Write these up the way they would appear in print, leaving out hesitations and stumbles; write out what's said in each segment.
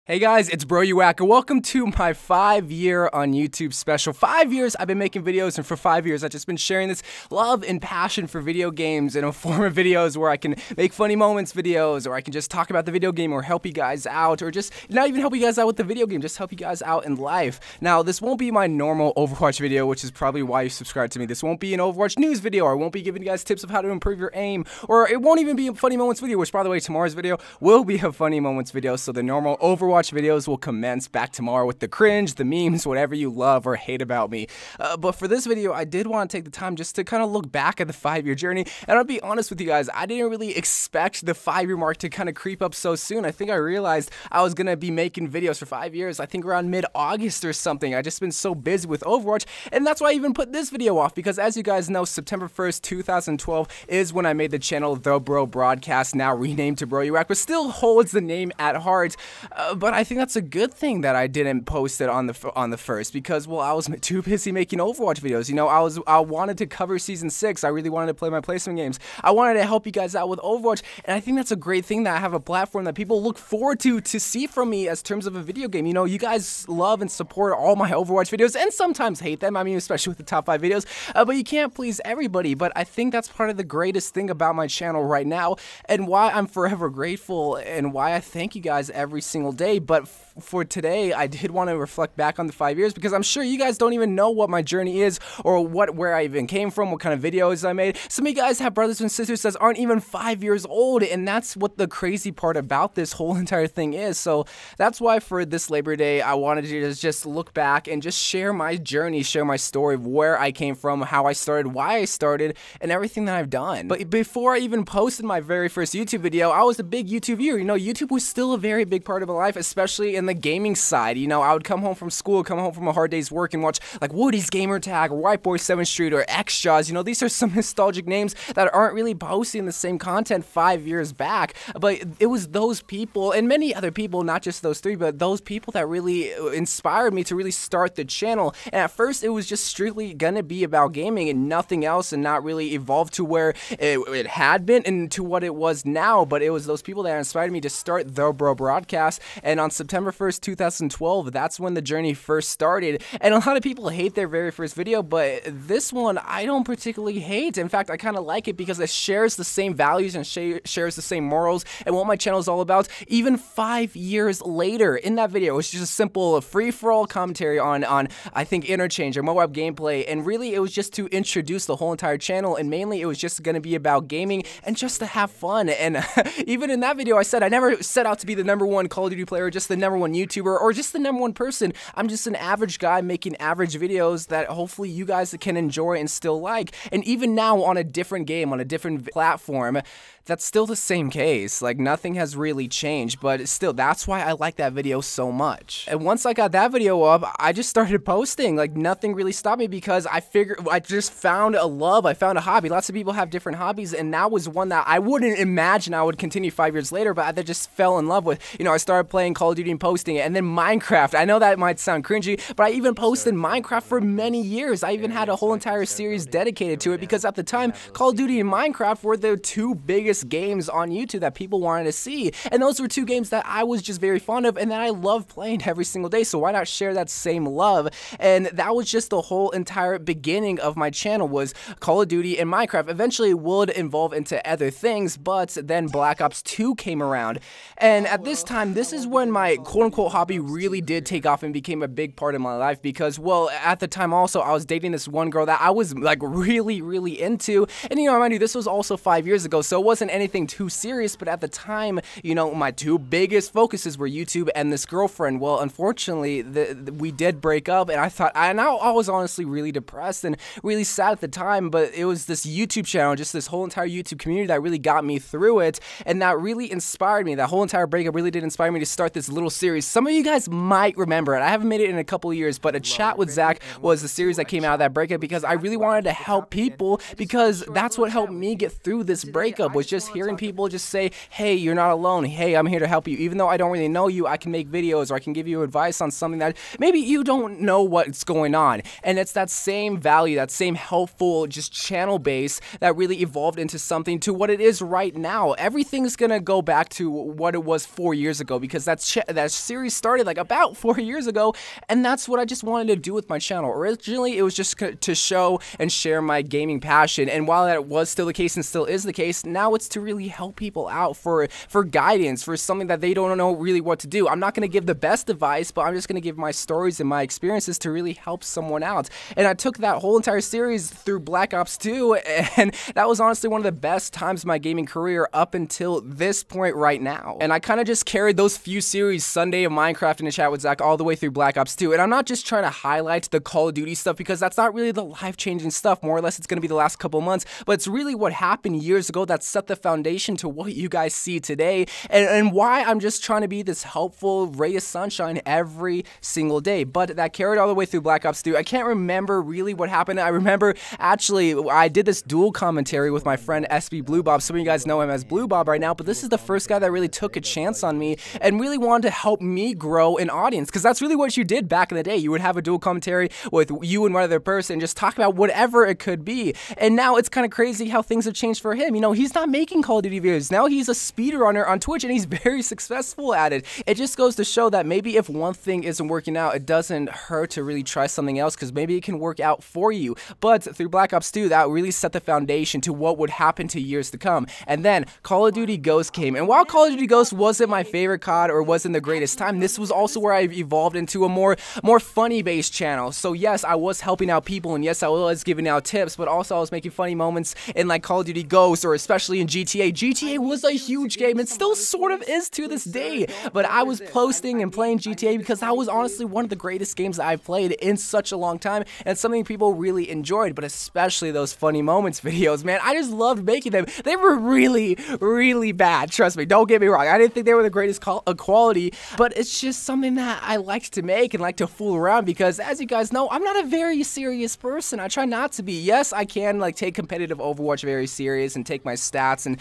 Hey guys, it's Bro You Whack, and welcome to my 5-year on YouTube special. 5 years I've been making videos, and for 5 years I've just been sharing this love and passion for video games in a form of videos where I can make funny moments videos, or I can just talk about the video game, or help you guys out, or just not even help you guys out with the video game, just help you guys out in life. Now, this won't be my normal Overwatch video, which is probably why you subscribe to me. This won't be an Overwatch news video, or I won't be giving you guys tips of how to improve your aim, or it won't even be a funny moments video, which, by the way, tomorrow's video will be a funny moments video, so the normal Overwatch videos will commence back tomorrow with the cringe, the memes, whatever you love or hate about me. But for this video, I did want to take the time just to kind of look back at the 5-year journey, and I'll be honest with you guys, I didn't really expect the 5-year mark to kind of creep up so soon. I think I realized I was gonna be making videos for 5 years, I think around mid-August or something. I just been so busy with Overwatch, and that's why I even put this video off, because as you guys know, September 1st, 2012 is when I made the channel The Bro Broadcast, now renamed to Bro You Whack, but still holds the name at heart. But I think that's a good thing that I didn't post it on the first, because, well, I was too busy making Overwatch videos. You know, I wanted to cover Season 6. I really wanted to play my placement games. I wanted to help you guys out with Overwatch, and I think that's a great thing that I have a platform that people look forward to see from me as terms of a video game. You know, you guys love and support all my Overwatch videos, and sometimes hate them. I mean, especially with the top 5 videos, but you can't please everybody. But I think that's part of the greatest thing about my channel right now, and why I'm forever grateful, and why I thank you guys every single day. But for today, I did want to reflect back on the 5 years, because I'm sure you guys don't even know what my journey is, or where I even came from, what kind of videos I made. Some of you guys have brothers and sisters that aren't even 5 years old, and that's what the crazy part about this whole entire thing is. So that's why for this Labor Day, I wanted to just look back and just share my journey, share my story of where I came from, how I started, why I started, and everything that I've done. But before I even posted my very first YouTube video, I was a big YouTube viewer. You know, YouTube was still a very big part of my life, especially in the gaming side. You know, I would come home from school, come home from a hard day's work, and watch like Woody's Gamertag, or White Boy 7th Street, or X-Jaws. You know, these are some nostalgic names that aren't really posting the same content 5 years back, but it was those people, and many other people, not just those three, but those people that really inspired me to really start the channel. And at first, it was just strictly gonna be about gaming and nothing else, and not really evolved to where it had been and to what it was now. But it was those people that inspired me to start The Bro Broadcast, and on September 1st, 2012, that's when the journey first started. And a lot of people hate their very first video, but this one I don't particularly hate. In fact, I kind of like it because it shares the same values and shares the same morals and what my channel is all about, even 5 years later. In that video, it's just a simple free-for-all commentary on I think Interchange or Moab gameplay, and really it was just to introduce the whole entire channel, and mainly it was just going to be about gaming and just to have fun. And even in that video, I said I never set out to be the #1 Call of Duty player, just the #1 YouTuber, or just the #1 person. I'm just an average guy making average videos that hopefully you guys can enjoy and still like. And even now, on a different game, on a different platform, that's still the same case. Like, nothing has really changed, but still, that's why I like that video so much. And once I got that video up, I just started posting. Like, nothing really stopped me, because I figured I just found a love, I found a hobby. Lots of people have different hobbies, and that was one that I wouldn't imagine I would continue 5 years later, but I just fell in love with. You know, I started playing Call of Duty and posting it, and then Minecraft. I know that might sound cringy, but I even posted Minecraft for many years. I even had a whole entire series dedicated to it, because at the time, Call of Duty and Minecraft were the two biggest games on YouTube that people wanted to see, and those were two games that I was just very fond of and that I love playing every single day, so why not share that same love? And that was just the whole entire beginning of my channel, was Call of Duty and Minecraft. Eventually it would evolve into other things, but then Black Ops 2 came around, and at this time, this is when my quote-unquote hobby really did take off and became a big part of my life, because, well, at the time also, I was dating this one girl that I was like really into, and you know, mind you, this was also 5 years ago, so it wasn't anything too serious, but at the time, you know, my two biggest focuses were YouTube and this girlfriend. Well, unfortunately, we did break up, and I was honestly really depressed and really sad at the time, but it was this YouTube channel, just this whole entire YouTube community that really got me through it, and that really inspired me. That whole entire breakup really did inspire me to start this little series. Some of you guys might remember it. I haven't made it in a couple years, but A Chat with Zach was the series that came out of that breakup, because I really wanted to help people, because that's what helped me get through this breakup, was just hearing people just say, hey, you're not alone, hey, I'm here to help you. Even though I don't really know you, I can make videos, or I can give you advice on something that maybe you don't know what's going on. And it's that same value, that same helpful just channel base that really evolved into something to what it is right now. Everything's gonna go back to what it was 4 years ago, because that series started like about 4 years ago, and that's what I just wanted to do with my channel. Originally, it was just to show and share my gaming passion, and while that was still the case and still is the case, now it's to really help people out for guidance, for something that they don't know really what to do. I'm not going to give the best advice, but I'm just going to give my stories and my experiences to really help someone out. And I took that whole entire series through Black Ops 2, and that was honestly one of the best times of my gaming career up until this point right now. And I kind of just carried those few series, Sunday of Minecraft in the chat with Zach, all the way through Black Ops 2. And I'm not just trying to highlight the Call of Duty stuff, because that's not really the life-changing stuff. More or less, it's going to be the last couple months, but it's really what happened years ago that set the foundation to what you guys see today, and why I'm just trying to be this helpful ray of sunshine every single day. But that carried all the way through Black Ops 2. I can't remember really what happened. I remember, actually, I did this dual commentary with my friend BlueBob. Some of you guys know him as BlueBob right now, but this is the first guy that really took a chance on me and really wanted to help me grow an audience, because that's really what you did back in the day. You would have a dual commentary with you and one other person and just talk about whatever it could be. And now it's kind of crazy how things have changed for him. You know, he's not making Call of Duty videos. Now he's a speedrunner on Twitch, and he's very successful at it. It just goes to show that maybe if one thing isn't working out, it doesn't hurt to really try something else, because maybe it can work out for you. But through Black Ops 2, that really set the foundation to what would happen to years to come. And then Call of Duty Ghosts came. And while Call of Duty Ghosts wasn't my favorite COD or wasn't the greatest time, this was also where I evolved into a more funny-based channel. So yes, I was helping out people, and yes, I was giving out tips, but also I was making funny moments in like Call of Duty Ghosts, or especially in GTA. GTA was a huge game, and still sort of is to this day, but I was posting and playing GTA because that was honestly one of the greatest games that I've played in such a long time, and something people really enjoyed. But especially those funny moments videos, man, I just loved making them. They were really, really bad, trust me, don't get me wrong. I didn't think they were the greatest quality, but it's just something that I liked to make and like to fool around, because as you guys know, I'm not a very serious person. I try not to be. Yes, I can like take competitive Overwatch very serious and take my stats and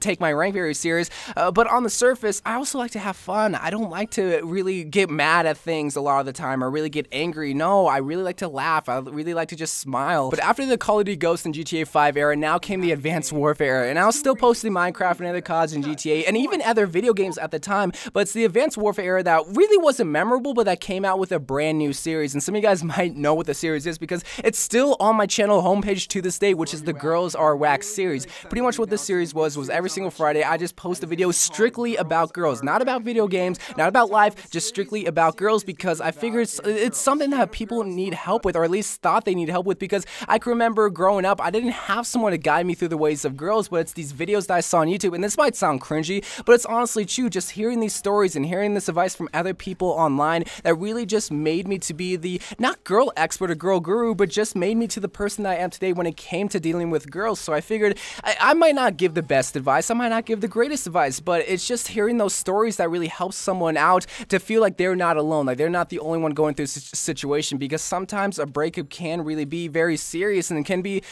take my rank very serious, but on the surface, I also like to have fun. I don't like to really get mad at things a lot of the time or really get angry. No, I really like to laugh. I really like to just smile. But after the Call of Duty Ghosts and GTA 5 era, now came the Advanced Warfare era, and I was still posting Minecraft and other CODs and GTA and even other video games at the time, but it's the Advanced Warfare era that really wasn't memorable, but that came out with a brand new series. And some of you guys might know what the series is because it's still on my channel homepage to this day, which is the Girls Are Whack series. Pretty much what this series was every single Friday, I just post a video strictly about girls, not about video games, not about life, just strictly about girls, because I figured it's something that people need help with, or at least thought they need help with, because I can remember growing up, I didn't have someone to guide me through the ways of girls, but it's these videos that I saw on YouTube, and this might sound cringy, but it's honestly true. Just hearing these stories and hearing this advice from other people online that really just made me to be the, not girl expert or girl guru, but just made me to the person that I am today when it came to dealing with girls. So I figured I might not give the best advice, I might not give the greatest advice, but it's just hearing those stories that really helps someone out to feel like they're not alone, like they're not the only one going through this situation, because sometimes a breakup can really be very serious, and it can be,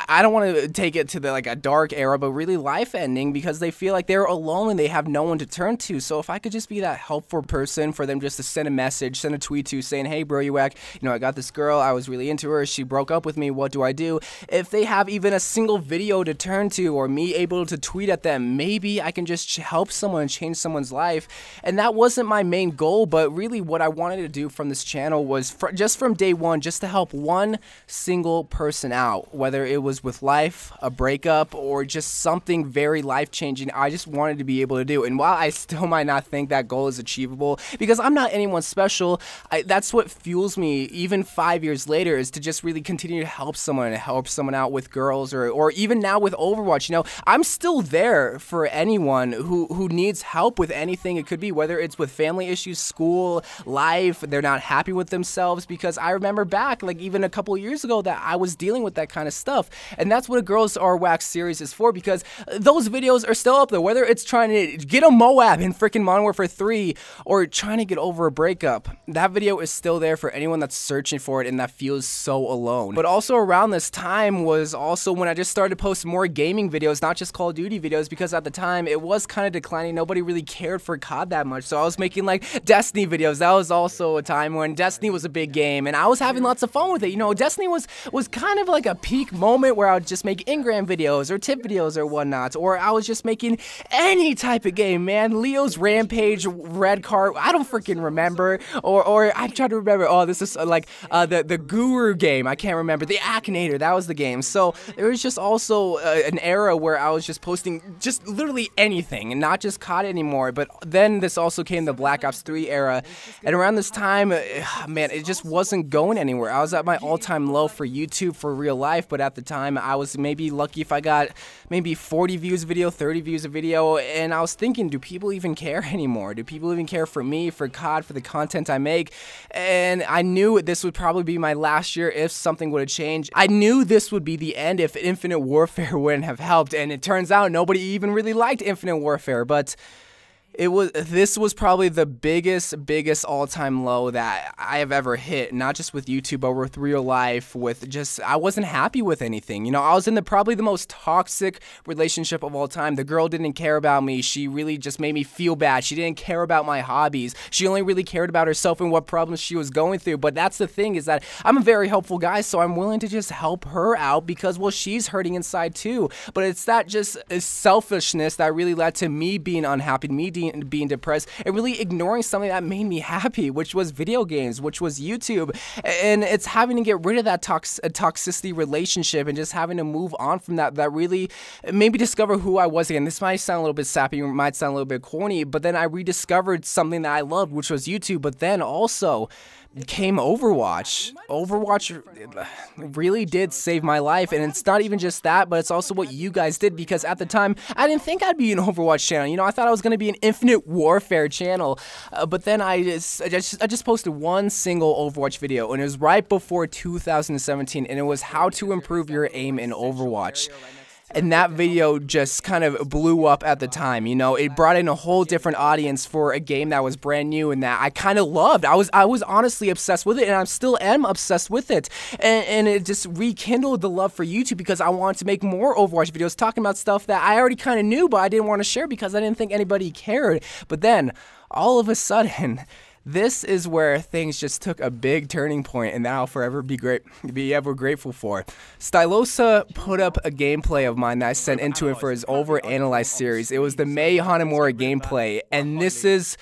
I don't want to take it to the like a dark era, but really life-ending, because they feel like they're alone and they have no one to turn to. So if I could just be that helpful person for them, just to send a message, send a tweet to saying, hey bro, you whack, you know, I got this girl, I was really into her, she broke up with me, what do I do? If they have even a single video to turn to, or me able to tweet at them, maybe I can just help someone, change someone's life. And that wasn't my main goal, but really what I wanted to do from this channel was just from day one, just to help one single person out, whether it was with life, a breakup, or just something very life-changing. I just wanted to be able to do. And while I still might not think that goal is achievable, because I'm not anyone special, that's what fuels me even 5 years later, is to just really continue to help someone and help someone out with girls, or even now with Overwatch. You know, I'm still there for anyone who needs help with anything it could be, whether it's with family issues, school, life, they're not happy with themselves, because I remember back like even a couple of years ago that I was dealing with that kind of stuff. And that's what a Girls Are Whack series is for, because those videos are still up there, whether it's trying to get a Moab in freaking Modern Warfare 3 or trying to get over a breakup. That video is still there for anyone that's searching for it and that feels so alone. But also around this time was also when I just started to post more gaming videos, not just Call of Duty videos, because at the time it was kind of declining. Nobody really cared for COD that much, so I was making like Destiny videos. That was also a time when Destiny was a big game and I was having lots of fun with it. You know, Destiny was kind of like a peak moment where I would just make Ingram videos or tip videos or whatnot, or I was just making any type of game, man. Leo's was Rampage, Red Card, I don't freaking remember, or I'm trying to remember, oh, this is like the Guru game, I can't remember, the Akinator, that was the game. So there was just also an era where I was just posting just literally anything, and not just COD anymore. But then this also came the Black Ops 3 era, and around this time, man, it just wasn't going anywhere. I was at my all-time low for YouTube, for real life, but at the time, I was maybe lucky if I got maybe 40 views a video, 30 views a video, and I was thinking, do people even care anymore? Do people even care for me, for COD, for the content I make? And I knew this would probably be my last year if something would have changed. I knew this would be the end if Infinite Warfare wouldn't have helped, and it turns out nobody even really liked Infinite Warfare, but this was probably the biggest all-time low that I have ever hit, not just with YouTube, but with real life, with just, I wasn't happy with anything. You know, I was in probably the most toxic relationship of all time. The girl didn't care about me. She really just made me feel bad. She didn't care about my hobbies. She only really cared about herself and what problems she was going through. But that's the thing, is that I'm a very helpful guy, so I'm willing to just help her out because, well, she's hurting inside too. But it's that just selfishness that really led to me being unhappy, me being depressed, and really ignoring something that made me happy, which was video games, which was YouTube. And it's having to get rid of that toxicity relationship and just having to move on from that really made me discover who I was again. This might sound a little bit sappy, might sound a little bit corny, but then I rediscovered something that I loved, which was YouTube. But then also came Overwatch. Overwatch really did save my life, and it's not even just that, but it's also what you guys did, because at the time, I didn't think I'd be an Overwatch channel. You know, I thought I was going to be an Infinite Warfare channel, but then I just posted one single Overwatch video, and it was right before 2017, and it was how to improve your aim in Overwatch. And that video just kind of blew up at the time. You know, it brought in a whole different audience for a game that was brand new and that I kind of loved. I was honestly obsessed with it, and I still am obsessed with it. And it just rekindled the love for YouTube, because I wanted to make more Overwatch videos talking about stuff that I already kind of knew, but I didn't want to share because I didn't think anybody cared. But then, all of a sudden, this is where things just took a big turning point, and that I'll forever be ever grateful for. Stylosa put up a gameplay of mine that I sent into him for his Overanalyzed series. It was the Mei Hanamura gameplay, and this is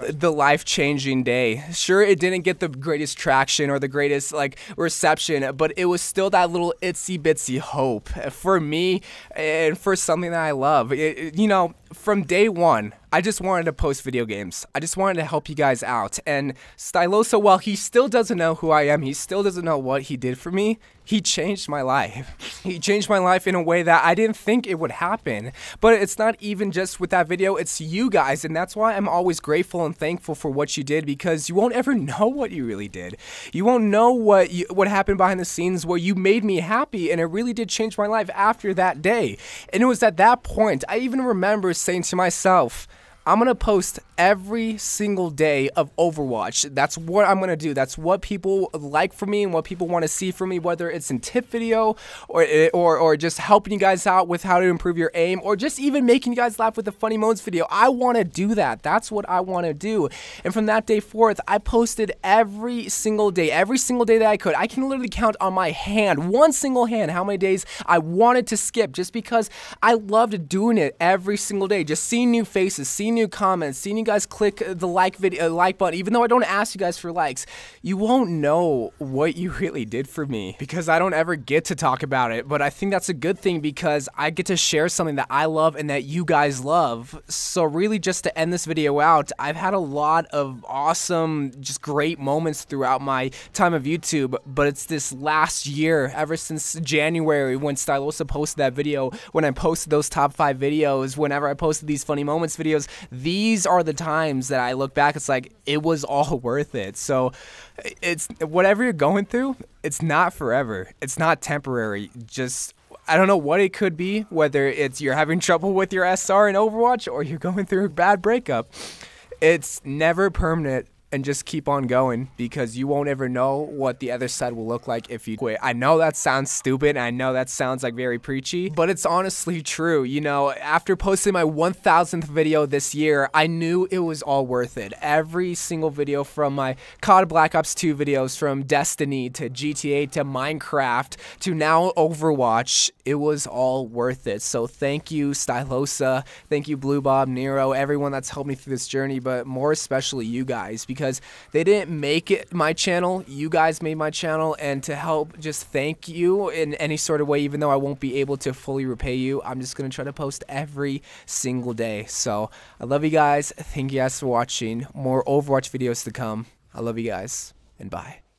the life-changing day. Sure, it didn't get the greatest traction or the greatest reception, but it was still that little itsy-bitsy hope for me and for something that I love. You know, from day one, I just wanted to post video games. I just wanted to help you guys out. And Stylosa, while he still doesn't know who I am, he still doesn't know what he did for me, he changed my life. He changed my life in a way that I didn't think it would happen. But it's not even just with that video, it's you guys. And that's why I'm always grateful and thankful for what you did, because you won't ever know what you really did. You won't know what happened behind the scenes, where you made me happy, and it really did change my life after that day. And it was at that point, I even remember saying to myself, I'm going to post every single day of Overwatch. That's what I'm going to do. That's what people like from me and what people want to see from me, whether it's in tip video or just helping you guys out with how to improve your aim, or just even making you guys laugh with a funny moments video. I want to do that. That's what I want to do. And from that day forth, I posted every single day that I could. I can literally count on my hand, one single hand, how many days I wanted to skip, just because I loved doing it every single day. Just seeing new faces, seeing new comments, seeing you guys click the like button, even though I don't ask you guys for likes. You won't know what you really did for me, because I don't ever get to talk about it. But I think that's a good thing, because I get to share something that I love and that you guys love. So really, just to end this video out, I've had a lot of awesome, just great moments throughout my time of YouTube, but it's this last year, ever since January, when Stylosa posted that video, when I posted those top 5 videos, whenever I posted these funny moments videos, these are the times that I look back, it's like, it was all worth it. So it's whatever you're going through, it's not forever. It's not temporary. Just, I don't know what it could be, whether it's you're having trouble with your SR in Overwatch or you're going through a bad breakup. It's never permanent. and just keep on going, because you won't ever know what the other side will look like if you quit. I know that sounds stupid, and I know that sounds like very preachy, but it's honestly true. You know, after posting my 1000th video this year, I knew it was all worth it. Every single video, from my COD Black Ops 2 videos, from Destiny to GTA to Minecraft to now Overwatch, it was all worth it. So thank you, Stylosa, thank you, BlueBob, Nero, everyone that's helped me through this journey, but more especially you guys, because they didn't make it my channel, you guys made my channel. And to help just thank you in any sort of way, even though I won't be able to fully repay you, I'm just gonna try to post every single day. So I love you guys, thank you guys for watching. More Overwatch videos to come. I love you guys, and bye.